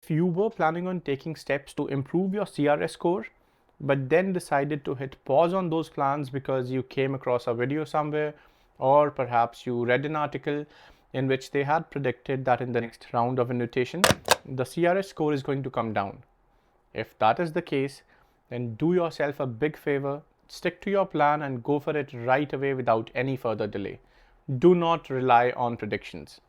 If you were planning on taking steps to improve your CRS score, but then decided to hit pause on those plans because you came across a video somewhere, or perhaps you read an article in which they had predicted that in the next round of invitation, the CRS score is going to come down. If that is the case, then do yourself a big favor, stick to your plan and go for it right away without any further delay. Do not rely on predictions.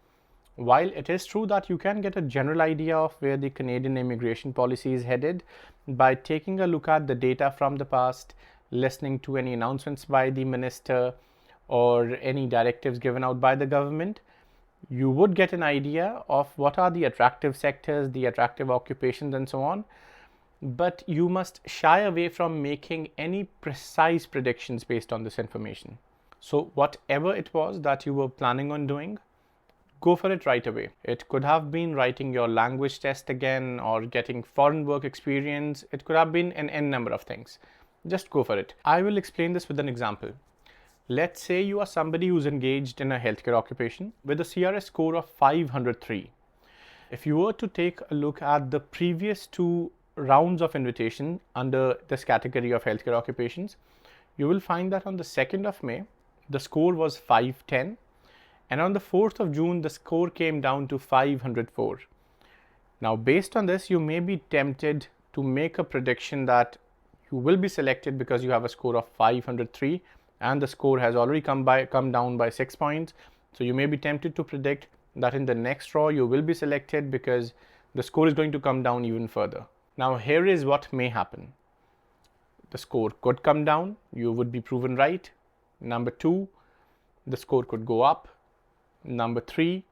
While it is true that you can get a general idea of where the Canadian immigration policy is headed by taking a look at the data from the past, listening to any announcements by the minister or any directives given out by the government, you would get an idea of what are the attractive sectors, the attractive occupations and so on. But you must shy away from making any precise predictions based on this information. So whatever it was that you were planning on doing, go for it right away. It could have been writing your language test again or getting foreign work experience. It could have been an N number of things. Just go for it. I will explain this with an example. Let's say you are somebody who's engaged in a healthcare occupation with a CRS score of 503. If you were to take a look at the previous two rounds of invitation under this category of healthcare occupations, you will find that on the 2nd of May, the score was 510. And on the 4th of June, the score came down to 504. Now, based on this, you may be tempted to make a prediction that you will be selected because you have a score of 503 and the score has already come down by 6 points. So you may be tempted to predict that in the next draw, you will be selected because the score is going to come down even further. Now, here is what may happen. The score could come down. You would be proven right. Number 2, the score could go up. Number 3,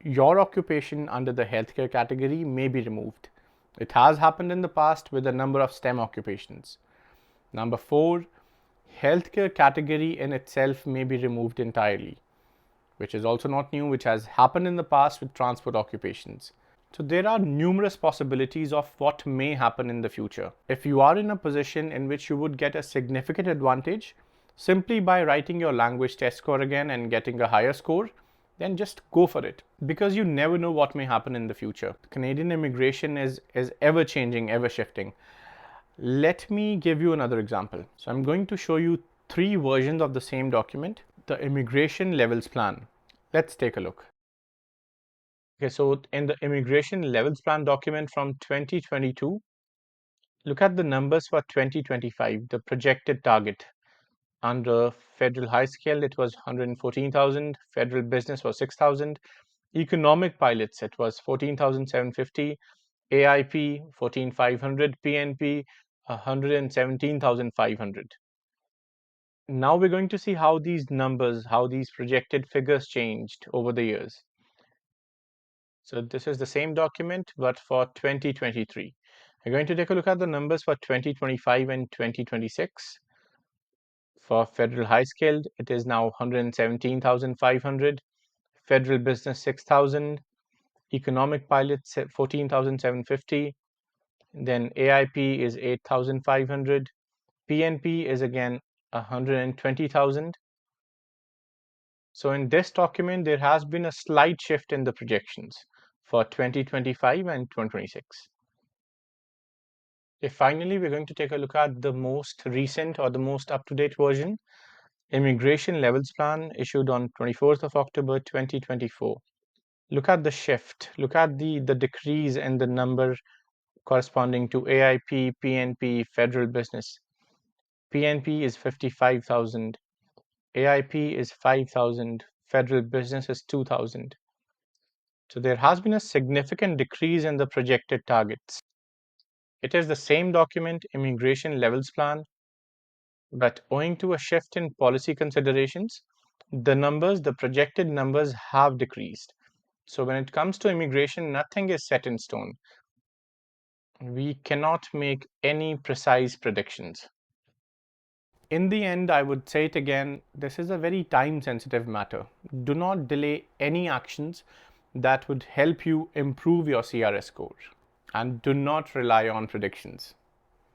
your occupation under the healthcare category may be removed. It has happened in the past with a number of STEM occupations. Number 4, healthcare category in itself may be removed entirely, which is also not new, which has happened in the past with transport occupations. So there are numerous possibilities of what may happen in the future. If you are in a position in which you would get a significant advantage simply by writing your language test score again and getting a higher score, then just go for it, because you never know what may happen in the future. Canadian immigration is ever changing, ever shifting. Let me give you another example. So I'm going to show you 3 versions of the same document, the immigration levels plan. Let's take a look. Okay, so in the immigration levels plan document from 2022, look at the numbers for 2025, the projected target. Under federal high scale, it was 114,000. Federal business was 6,000. Economic pilots, it was 14,750. AIP, 14,500. PNP, 117,500. Now we're going to see how these numbers, how these projected figures changed over the years. So this is the same document, but for 2023. We're going to take a look at the numbers for 2025 and 2026. For federal high skilled, it is now 117,500. Federal business 6,000. Economic pilot 14,750. Then AIP is 8,500. PNP is again 120,000. So in this document, there has been a slight shift in the projections for 2025 and 2026. Okay, finally, we're going to take a look at the most recent or the most up-to-date version, Immigration Levels Plan, issued on 24th of October 2024. Look at the shift. Look at the decrease in the number corresponding to AIP, PNP, federal business. PNP is 55,000. AIP is 5,000. Federal business is 2,000. So there has been a significant decrease in the projected targets. It is the same document, Immigration Levels Plan, but owing to a shift in policy considerations, the projected numbers have decreased. So when it comes to immigration, nothing is set in stone. We cannot make any precise predictions. In the end, I would say it again, this is a very time-sensitive matter. Do not delay any actions that would help you improve your CRS score. And do not rely on predictions.